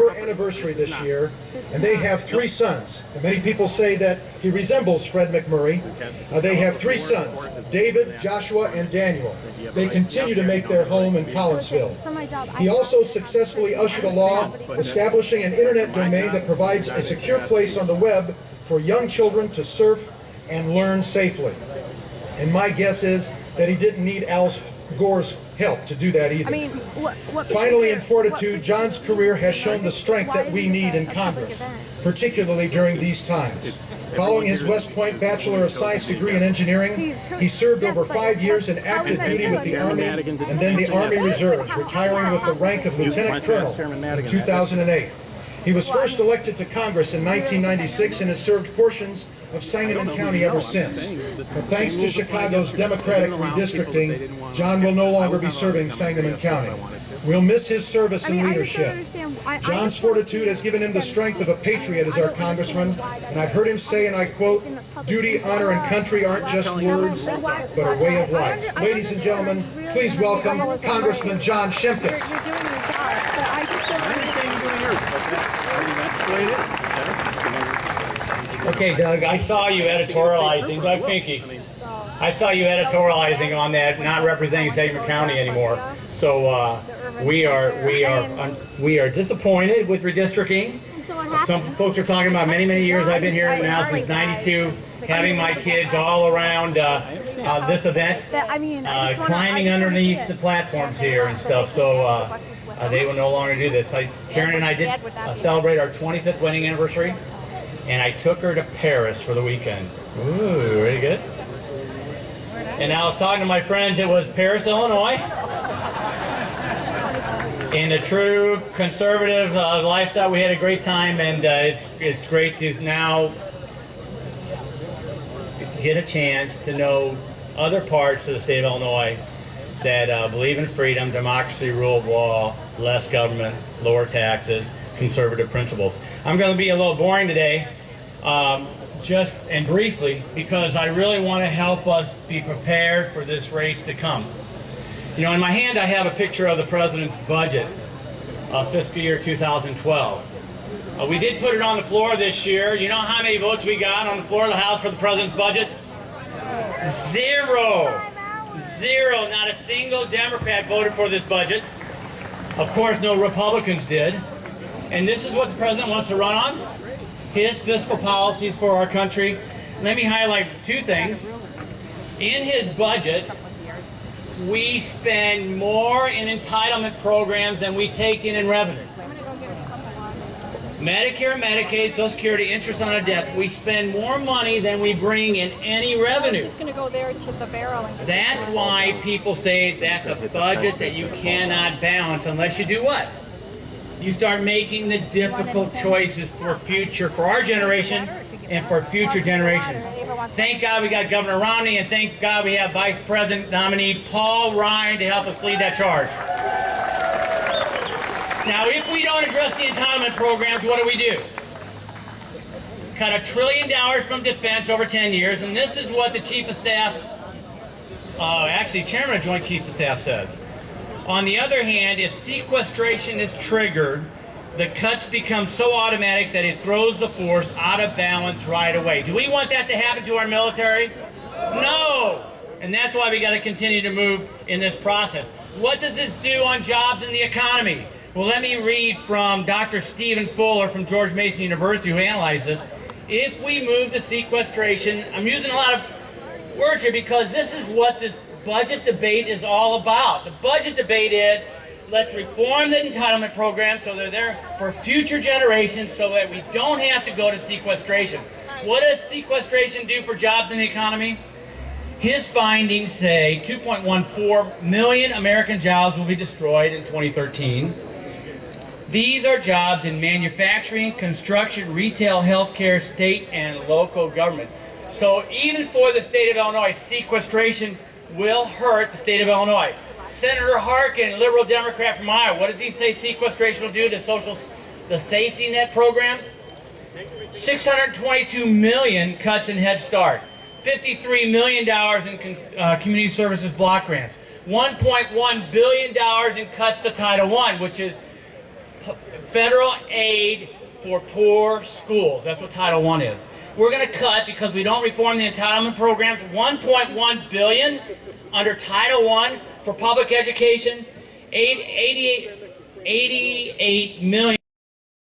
Anniversary this year, and they have 3 sons. And many people say that he resembles Fred McMurray. They have 3 sons, David, Joshua, and Daniel. They continue to make their home in Collinsville. He also successfully ushered a law establishing an internet domain that provides a secure place on the web for young children to surf and learn safely. And my guess is that he didn't need Al Gore's help to do that either. Finally, in fortitude, John's career has shown the strength that we need in Congress, particularly during these times. Following his West Point Bachelor of Science degree in engineering, he served over 5 years in active duty with the Army and then the Army Reserves, retiring with the rank of Lieutenant Colonel in 2008. He was first elected to Congress in 1996 and has served portions of Sangamon County ever since. But thanks to Chicago's Democratic redistricting, John will no longer be serving Sangamon County. We'll miss his service and leadership. John's fortitude has given him the strength of a patriot as our congressman, and I've heard him say, and I quote, "Duty, honor, and country aren't just words, but a way of life." Ladies and gentlemen, please welcome Congressman John Shimkus. Okay, Doug, I saw you editorializing, Doug Finke. I saw you editorializing on that, not representing Sangamon County anymore. So we are disappointed with redistricting. Some folks are talking about many years. I've been here now since '92, having my kids all around this event, climbing underneath the platforms here and stuff. So they will no longer do this. Karen and I did celebrate our 25th wedding anniversary, and I took her to Paris for the weekend. Ooh, really good. And I was talking to my friends. It was Paris, Illinois, in a true conservative lifestyle. We had a great time, and it's great to now get a chance to know other parts of the state of Illinois that believe in freedom, democracy, rule of law, less government, lower taxes, conservative principles. I'm going to be a little boring today, just and briefly, because I really want to help us be prepared for this race to come. You know, in my hand I have a picture of the President's budget of fiscal year 2012. We did put it on the floor this year. You know how many votes we got on the floor of the House for the President's budget? Zero. Not a single Democrat voted for this budget. Of course, no Republicans did. And this is what the President wants to run on? His fiscal policies for our country. Let me highlight 2 things. In his budget, we spend more in entitlement programs than we take in revenue. Medicare, Medicaid, Social Security, interest on a debt, we spend more money than we bring in any revenue. Just going to go there to the barrel. That's why people say that's a budget that you cannot balance unless you do what? You start making the difficult choices for our generation and for future generations. Thank God we got Governor Rodney, and thank God we have Vice President nominee Paul Ryan to help us lead that charge. Now, if we don't address the entitlement programs, what do? Cut $1 trillion from defense over 10 years, and this is what the Chief of Staff, actually Chairman of Joint Chiefs of Staff says. On the other hand, if sequestration is triggered, the cuts become so automatic that it throws the force out of balance right away. Do we want that to happen to our military? No! And that's why we got to continue to move in this process. What does this do on jobs and the economy? Well, let me read from Dr. Stephen Fuller from George Mason University, who analyzed this. If we move to sequestration, I'm using a lot of words here because this is what this budget debate is all about. The budget debate is, let's reform the entitlement program so they're there for future generations so that we don't have to go to sequestration. What does sequestration do for jobs in the economy? His findings say 2.14 million American jobs will be destroyed in 2013. These are jobs in manufacturing, construction, retail, healthcare, state, and local government. So even for the state of Illinois, sequestration will hurt the state of Illinois. Senator Harkin, liberal Democrat from Iowa, what does he say sequestration will do to the safety net programs? 622 million cuts in Head Start, $53 million in community services block grants, $1.1 billion in cuts to Title I, which is federal aid for poor schools. That's what Title I is. We're going to cut, because we don't reform the entitlement programs, $1.1 billion under Title I for public education, $88 million